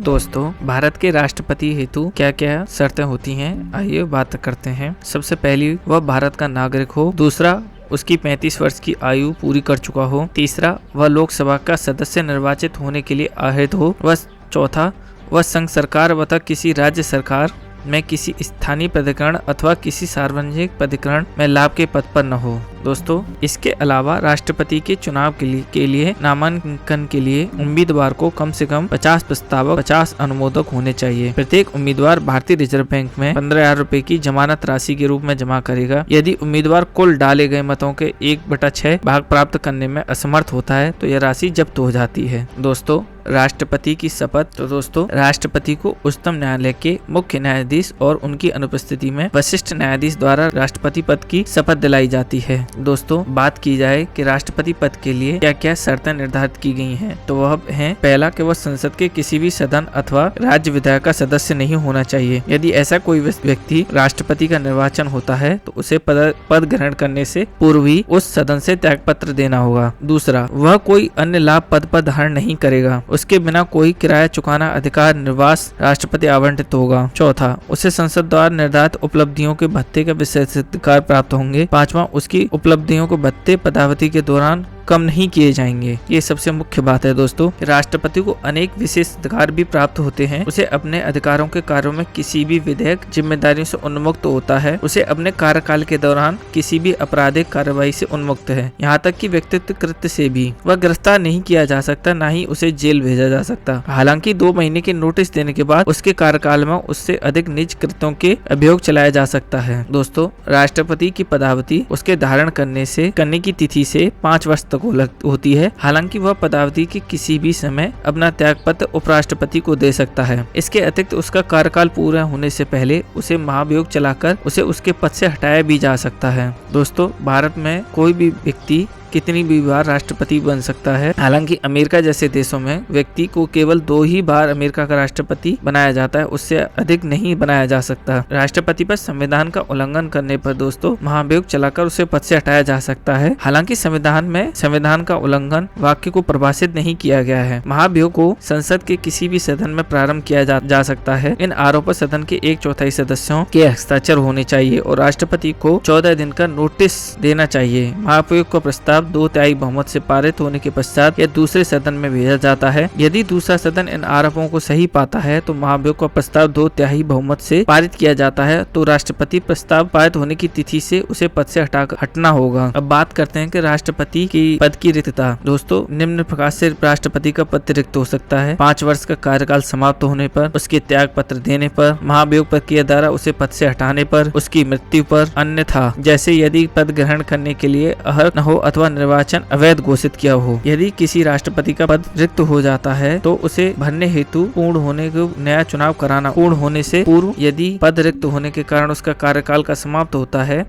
दोस्तों, भारत के राष्ट्रपति हेतु क्या क्या शर्तें होती हैं, आइए बात करते हैं। सबसे पहली, वह भारत का नागरिक हो। दूसरा, उसकी 35 वर्ष की आयु पूरी कर चुका हो। तीसरा, वह लोकसभा का सदस्य निर्वाचित होने के लिए अहर्य हो। वह चौथा, वह संघ सरकार अथवा किसी राज्य सरकार में किसी स्थानीय प्राधिकरण अथवा किसी सार्वजनिक प्राधिकरण में लाभ के पद पर न हो। दोस्तों, इसके अलावा राष्ट्रपति के चुनाव के लिए नामांकन के लिए उम्मीदवार को कम से कम 50 प्रस्तावक 50 अनुमोदक होने चाहिए। प्रत्येक उम्मीदवार भारतीय रिजर्व बैंक में 15,000 रुपए की जमानत राशि के रूप में जमा करेगा। यदि उम्मीदवार कुल डाले गए मतों के 1/6 भाग प्राप्त करने में असमर्थ होता है तो यह राशि जब्त हो जाती है। दोस्तों, राष्ट्रपति की शपथ। तो दोस्तों, राष्ट्रपति को उच्चतम न्यायालय के मुख्य न्यायाधीश और उनकी अनुपस्थिति में वरिष्ठ न्यायाधीश द्वारा राष्ट्रपति पद की शपथ दिलाई जाती है। दोस्तों, बात की जाए कि राष्ट्रपति पद के लिए क्या क्या शर्तें निर्धारित की गई हैं, तो वह है, पहला, कि वह संसद के किसी भी सदन अथवा राज्य विधायक का सदस्य नहीं होना चाहिए। यदि ऐसा कोई व्यक्ति राष्ट्रपति का निर्वाचन होता है तो उसे पद ग्रहण करने से पूर्व ही उस सदन से त्यागपत्र देना होगा। दूसरा, वह कोई अन्य लाभ पद पर धारण नहीं करेगा। उसके बिना कोई किराया चुकाना अधिकार निवास राष्ट्रपति आवंटित होगा। चौथा, उसे संसद द्वारा निर्धारित उपलब्धियों के भत्ते का विशेषाधिकार प्राप्त होंगे। पांचवा, उसकी उपलब्धियों को भत्ते पदावधि के दौरान कम नहीं किए जाएंगे। ये सबसे मुख्य बात है दोस्तों। राष्ट्रपति को अनेक विशेष अधिकार भी प्राप्त होते हैं। उसे अपने अधिकारों के कार्यों में किसी भी विधेयक जिम्मेदारियों से उन्मुक्त होता है। उसे अपने कार्यकाल के दौरान किसी भी आपराधिक कार्रवाई से उन्मुक्त है, यहाँ तक कि व्यक्तित्व कृत्य से भी। वह गिरफ्तार नहीं किया जा सकता, न ही उसे जेल भेजा जा सकता। हालांकि 2 महीने के नोटिस देने के बाद उसके कार्यकाल में उससे अधिक निज कृत्यों के अभियोग चलाया जा सकता है। दोस्तों, राष्ट्रपति की पदावधि उसके धारण करने की तिथि से 5 वर्ष तक होती है। हालांकि वह पदावधि के किसी भी समय अपना त्यागपत्र उपराष्ट्रपति को दे सकता है। इसके अतिरिक्त उसका कार्यकाल पूरा होने से पहले उसे महाभियोग चलाकर उसे उसके पद से हटाया भी जा सकता है। दोस्तों, भारत में कोई भी व्यक्ति कितनी भी बार राष्ट्रपति बन सकता है। हालांकि अमेरिका जैसे देशों में व्यक्ति को केवल 2 ही बार अमेरिका का राष्ट्रपति बनाया जाता है, उससे अधिक नहीं बनाया जा सकता। राष्ट्रपति पर संविधान का उल्लंघन करने पर दोस्तों महाभियोग चलाकर उसे पद से हटाया जा सकता है। हालांकि संविधान में संविधान का उल्लंघन वाक्य को परिभाषित नहीं किया गया है। महाभियोग को संसद के किसी भी सदन में प्रारंभ किया जा सकता है। इन आरोपों पर सदन के 1/4 सदस्यों के हस्ताक्षर होने चाहिए और राष्ट्रपति को 14 दिन का नोटिस देना चाहिए। महाभियोग का प्रस्ताव 2/3 बहुमत से पारित होने के पश्चात यह दूसरे सदन में भेजा जाता है। यदि दूसरा सदन इन आरोपों को सही पाता है तो महाभियोग का प्रस्ताव 2/3 बहुमत से पारित किया जाता है तो राष्ट्रपति प्रस्ताव पारित होने की तिथि से उसे पद से हटना होगा। अब बात करते हैं कि राष्ट्रपति की पद की रिक्तता। दोस्तों, निम्न प्रकार से राष्ट्रपति का पद रिक्त हो सकता है। 5 वर्ष का कार्यकाल समाप्त होने पर, उसके त्याग पत्र देने पर, महाभियोग प्रक्रिया द्वारा उसे पद से हटाने पर, उसकी मृत्यु पर, अन्यथा जैसे यदि पद ग्रहण करने के लिए अर्ह न हो अथवा निर्वाचन अवैध घोषित किया हो। यदि किसी राष्ट्रपति का पद रिक्त हो जाता है तो उसे भरने हेतु पूर्ण होने को नया चुनाव कराना। पूर्ण होने से पूर्व यदि पद रिक्त होने के कारण उसका कार्यकाल का समाप्त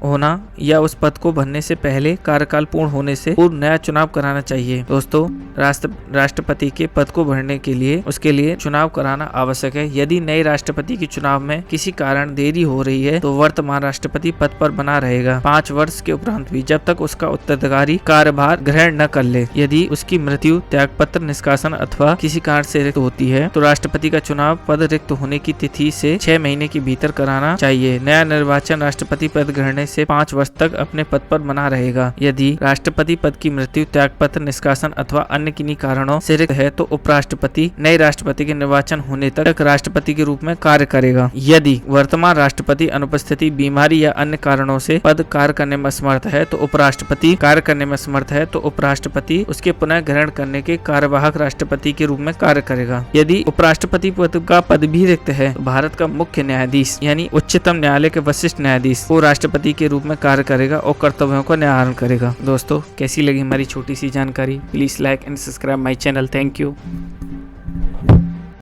होना या उस पद को भरने से पहले कार्यकाल पूर्ण होने से पूर्व नया चुनाव कराना चाहिए। दोस्तों, राष्ट्रपति के पद को भरने के लिए उसके लिए चुनाव कराना आवश्यक है। यदि नए राष्ट्रपति के चुनाव में किसी कारण देरी हो रही है तो वर्तमान राष्ट्रपति पद पर बना रहेगा 5 वर्ष के उपरांत भी, जब तक उसका उत्तराधिकारी कार्यभार ग्रहण न कर ले। यदि उसकी मृत्यु, त्यागपत्र निष्कासन अथवा किसी कारण से रिक्त होती है तो राष्ट्रपति का चुनाव पद रिक्त होने की तिथि से 6 महीने के भीतर कराना चाहिए। नया निर्वाचन राष्ट्रपति पद ग्रहण से 5 वर्ष तक अपने पद पर बना रहेगा। यदि राष्ट्रपति पद की मृत्यु, त्यागपत्र निष्कासन अथवा अन्य किन्हीं कारणों से रिक्त है तो उपराष्ट्रपति नए राष्ट्रपति के निर्वाचन होने तक राष्ट्रपति के रूप में कार्य करेगा। यदि वर्तमान राष्ट्रपति अनुपस्थिति, बीमारी या अन्य कारणों से पद कार्य करने में असमर्थ है तो उपराष्ट्रपति कार्य करने में असमर्थ है तो उपराष्ट्रपति उसके पुनः ग्रहण करने के कार्यवाहक राष्ट्रपति के रूप में कार्य करेगा। यदि उपराष्ट्रपति पद का पद भी रिक्त है तो भारत का मुख्य न्यायाधीश यानी उच्चतम न्यायालय के वरिष्ठ न्यायाधीश वो राष्ट्रपति के रूप में कार्य करेगा और कर्तव्यों का निर्वहन करेगा। दोस्तों, कैसी लगी हमारी छोटी सी जानकारी? Please like and subscribe my channel. Thank you.